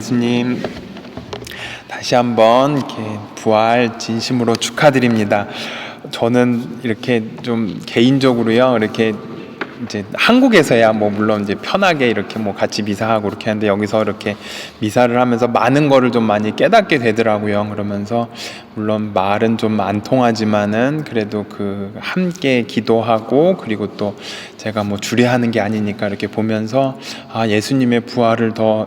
예수님, 다시 한번 이렇게 부활 진심으로 축하드립니다. 저는 이렇게 좀 개인적으로요, 이렇게 이제 한국에서야 뭐 물론 이제 편하게 이렇게 뭐 같이 미사하고 이렇게 하는데, 여기서 이렇게 미사를 하면서 많은 거를 좀 많이 깨닫게 되더라고요. 그러면서 물론 말은 좀 안 통하지만은 그래도 그 함께 기도하고, 그리고 또 제가 뭐 주례하는 게 아니니까 이렇게 보면서 예수님의 부활을 더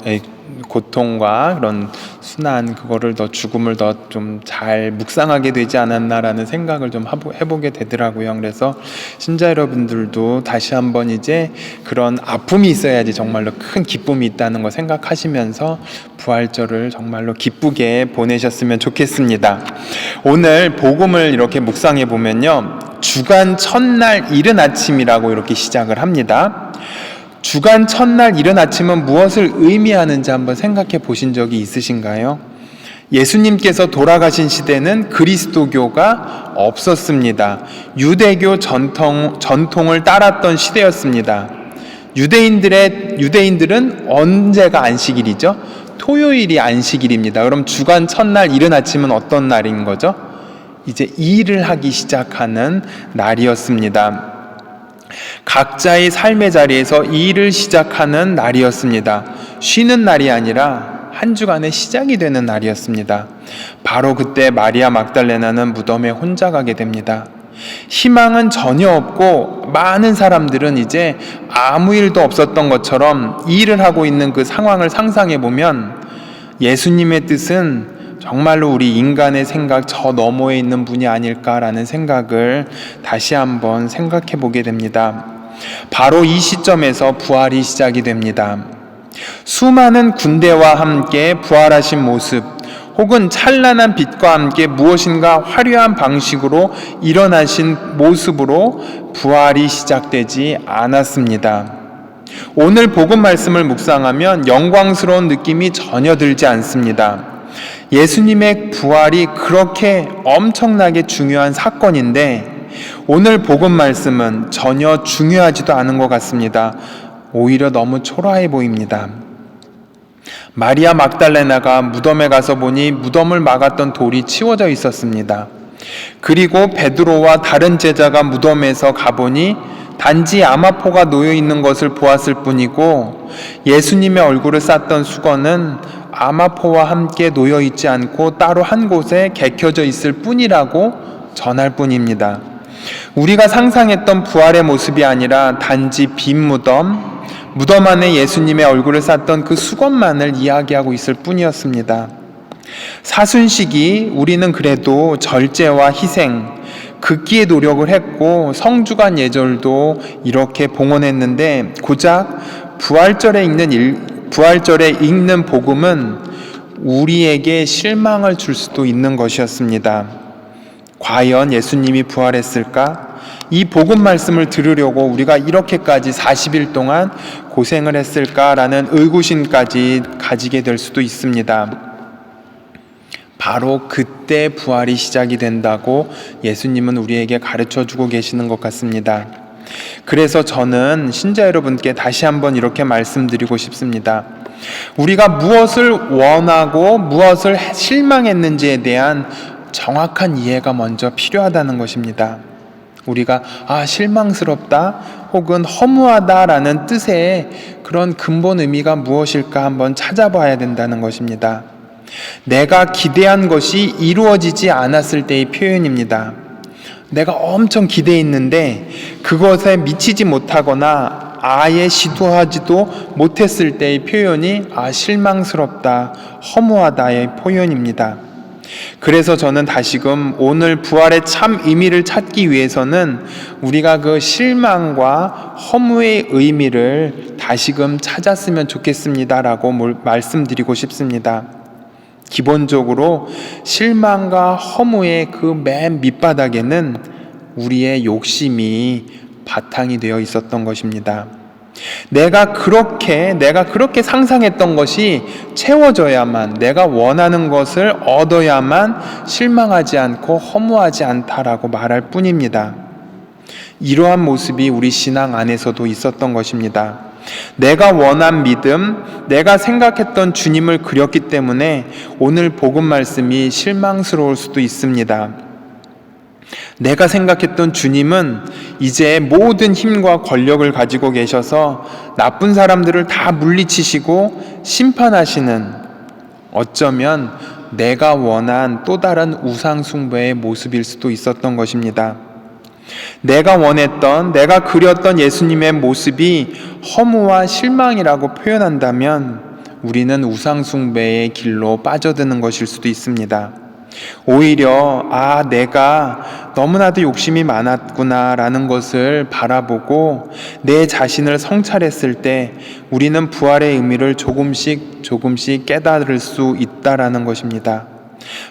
고통과 그런 순환, 그거를 더 죽음을 더 좀 잘 묵상하게 되지 않았나라는 생각을 좀 해보게 되더라고요. 그래서 신자 여러분들도 다시 한번 이제 그런 아픔이 있어야지 정말로 큰 기쁨이 있다는 거 생각하시면서 부활절을 정말로 기쁘게 보내셨으면 좋겠습니다. 오늘 복음을 이렇게 묵상해 보면요, 주간 첫날 이른 아침이라고 이렇게 시작을 합니다. 주간 첫날 이른 아침은 무엇을 의미하는지 한번 생각해 보신 적이 있으신가요? 예수님께서 돌아가신 시대는 그리스도교가 없었습니다. 유대교 전통을 따랐던 시대였습니다. 유대인들은 언제가 안식일이죠? 토요일이 안식일입니다. 그럼 주간 첫날 이른 아침은 어떤 날인 거죠? 이제 일을 하기 시작하는 날이었습니다. 각자의 삶의 자리에서 일을 시작하는 날이었습니다. 쉬는 날이 아니라 한 주간의 시작이 되는 날이었습니다. 바로 그때 마리아 막달레나는 무덤에 혼자 가게 됩니다. 희망은 전혀 없고 많은 사람들은 이제 아무 일도 없었던 것처럼 일을 하고 있는 그 상황을 상상해 보면, 예수님의 뜻은 정말로 우리 인간의 생각 저 너머에 있는 분이 아닐까라는 생각을 다시 한번 생각해 보게 됩니다. 바로 이 시점에서 부활이 시작이 됩니다. 수많은 군대와 함께 부활하신 모습, 혹은 찬란한 빛과 함께 무엇인가 화려한 방식으로 일어나신 모습으로 부활이 시작되지 않았습니다. 오늘 복음 말씀을 묵상하면 영광스러운 느낌이 전혀 들지 않습니다. 예수님의 부활이 그렇게 엄청나게 중요한 사건인데, 오늘 복음 말씀은 전혀 중요하지도 않은 것 같습니다. 오히려 너무 초라해 보입니다. 마리아 막달레나가 무덤에 가서 보니 무덤을 막았던 돌이 치워져 있었습니다. 그리고 베드로와 다른 제자가 무덤에서 가보니 단지 아마포가 놓여 있는 것을 보았을 뿐이고, 예수님의 얼굴을 쌌던 수건은 아마포와 함께 놓여 있지 않고 따로 한 곳에 개켜져 있을 뿐이라고 전할 뿐입니다. 우리가 상상했던 부활의 모습이 아니라 단지 빈 무덤 안에 예수님의 얼굴을 쌌던 그 수건만을 이야기하고 있을 뿐이었습니다. 사순식이 우리는 그래도 절제와 희생, 극기의 노력을 했고 성주간 예절도 이렇게 봉헌했는데, 고작 부활절에 읽는 복음은 우리에게 실망을 줄 수도 있는 것이었습니다. 과연 예수님이 부활했을까? 이 복음 말씀을 들으려고 우리가 이렇게까지 40일 동안 고생을 했을까라는 의구심까지 가지게 될 수도 있습니다. 바로 그때 부활이 시작이 된다고 예수님은 우리에게 가르쳐주고 계시는 것 같습니다. 그래서 저는 신자 여러분께 다시 한번 이렇게 말씀드리고 싶습니다. 우리가 무엇을 원하고 무엇을 실망했는지에 대한 정확한 이해가 먼저 필요하다는 것입니다. 우리가 실망스럽다 혹은 허무하다라는 뜻의 그런 근본 의미가 무엇일까 한번 찾아봐야 된다는 것입니다. 내가 기대한 것이 이루어지지 않았을 때의 표현입니다. 내가 엄청 기대했는데 그것에 미치지 못하거나 아예 시도하지도 못했을 때의 표현이 실망스럽다, 허무하다의 표현입니다. 그래서 저는 다시금 오늘 부활의 참 의미를 찾기 위해서는 우리가 그 실망과 허무의 의미를 다시금 찾았으면 좋겠습니다라고 말씀드리고 싶습니다. 기본적으로 실망과 허무의 그 맨 밑바닥에는 우리의 욕심이 바탕이 되어 있었던 것입니다. 내가 그렇게 상상했던 것이 채워져야만, 내가 원하는 것을 얻어야만 실망하지 않고 허무하지 않다라고 말할 뿐입니다. 이러한 모습이 우리 신앙 안에서도 있었던 것입니다. 내가 원한 믿음, 내가 생각했던 주님을 그렸기 때문에 오늘 복음 말씀이 실망스러울 수도 있습니다. 내가 생각했던 주님은 이제 모든 힘과 권력을 가지고 계셔서 나쁜 사람들을 다 물리치시고 심판하시는, 어쩌면 내가 원한 또 다른 우상숭배의 모습일 수도 있었던 것입니다. 내가 원했던, 내가 그렸던 예수님의 모습이 허무와 실망이라고 표현한다면 우리는 우상숭배의 길로 빠져드는 것일 수도 있습니다. 오히려 내가 너무나도 욕심이 많았구나 라는 것을 바라보고 내 자신을 성찰했을 때 우리는 부활의 의미를 조금씩 깨달을 수 있다라는 것입니다.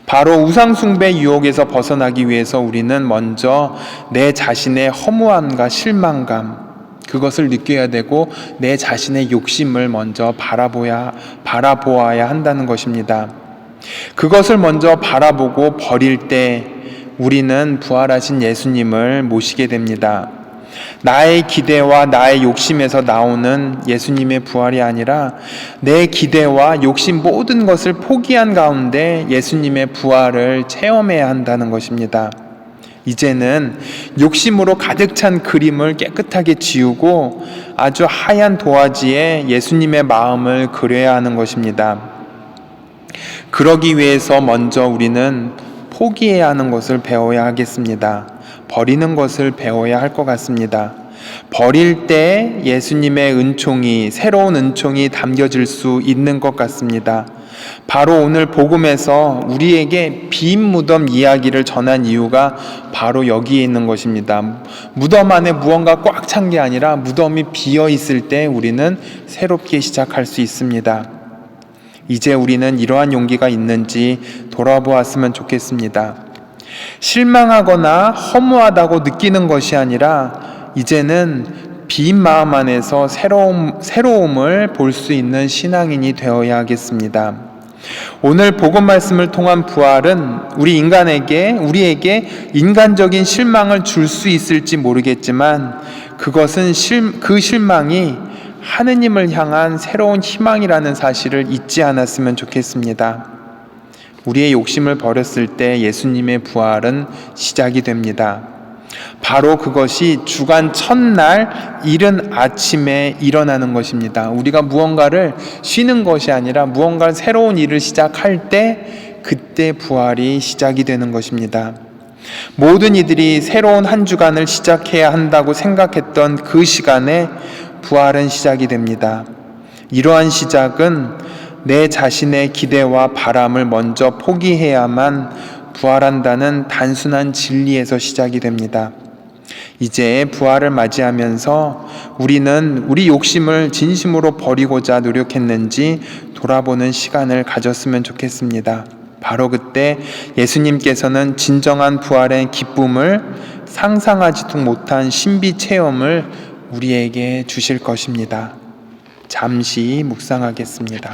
바로 우상숭배 유혹에서 벗어나기 위해서 우리는 먼저 내 자신의 허무함과 실망감, 그것을 느껴야 되고 내 자신의 욕심을 먼저 바라보아야 한다는 것입니다. 그것을 먼저 바라보고 버릴 때 우리는 부활하신 예수님을 모시게 됩니다. 나의 기대와 나의 욕심에서 나오는 예수님의 부활이 아니라 내 기대와 욕심 모든 것을 포기한 가운데 예수님의 부활을 체험해야 한다는 것입니다. 이제는 욕심으로 가득 찬 그림을 깨끗하게 지우고 아주 하얀 도화지에 예수님의 마음을 그려야 하는 것입니다. 그러기 위해서 먼저 우리는 포기해야 하는 것을 배워야 하겠습니다. 버리는 것을 배워야 할 것 같습니다. 버릴 때 예수님의 은총이, 새로운 은총이 담겨질 수 있는 것 같습니다. 바로 오늘 복음에서 우리에게 빈 무덤 이야기를 전한 이유가 바로 여기에 있는 것입니다. 무덤 안에 무언가 꽉 찬 게 아니라 무덤이 비어 있을 때 우리는 새롭게 시작할 수 있습니다. 이제 우리는 이러한 용기가 있는지 돌아보았으면 좋겠습니다. 실망하거나 허무하다고 느끼는 것이 아니라 이제는 빈 마음 안에서 새로움을 볼 수 있는 신앙인이 되어야 하겠습니다. 오늘 복음 말씀을 통한 부활은 우리에게 인간적인 실망을 줄 수 있을지 모르겠지만 그것은 그 실망이 하느님을 향한 새로운 희망이라는 사실을 잊지 않았으면 좋겠습니다. 우리의 욕심을 버렸을 때 예수님의 부활은 시작이 됩니다. 바로 그것이 주간 첫날 이른 아침에 일어나는 것입니다. 우리가 무언가를 쉬는 것이 아니라 무언가 새로운 일을 시작할 때 그때 부활이 시작이 되는 것입니다. 모든 이들이 새로운 한 주간을 시작해야 한다고 생각했던 그 시간에 부활은 시작이 됩니다. 이러한 시작은 내 자신의 기대와 바람을 먼저 포기해야만 부활한다는 단순한 진리에서 시작이 됩니다. 이제 부활을 맞이하면서 우리는 우리 욕심을 진심으로 버리고자 노력했는지 돌아보는 시간을 가졌으면 좋겠습니다. 바로 그때 예수님께서는 진정한 부활의 기쁨을 상상하지도 못한 신비 체험을 우리에게 주실 것입니다. 잠시 묵상하겠습니다.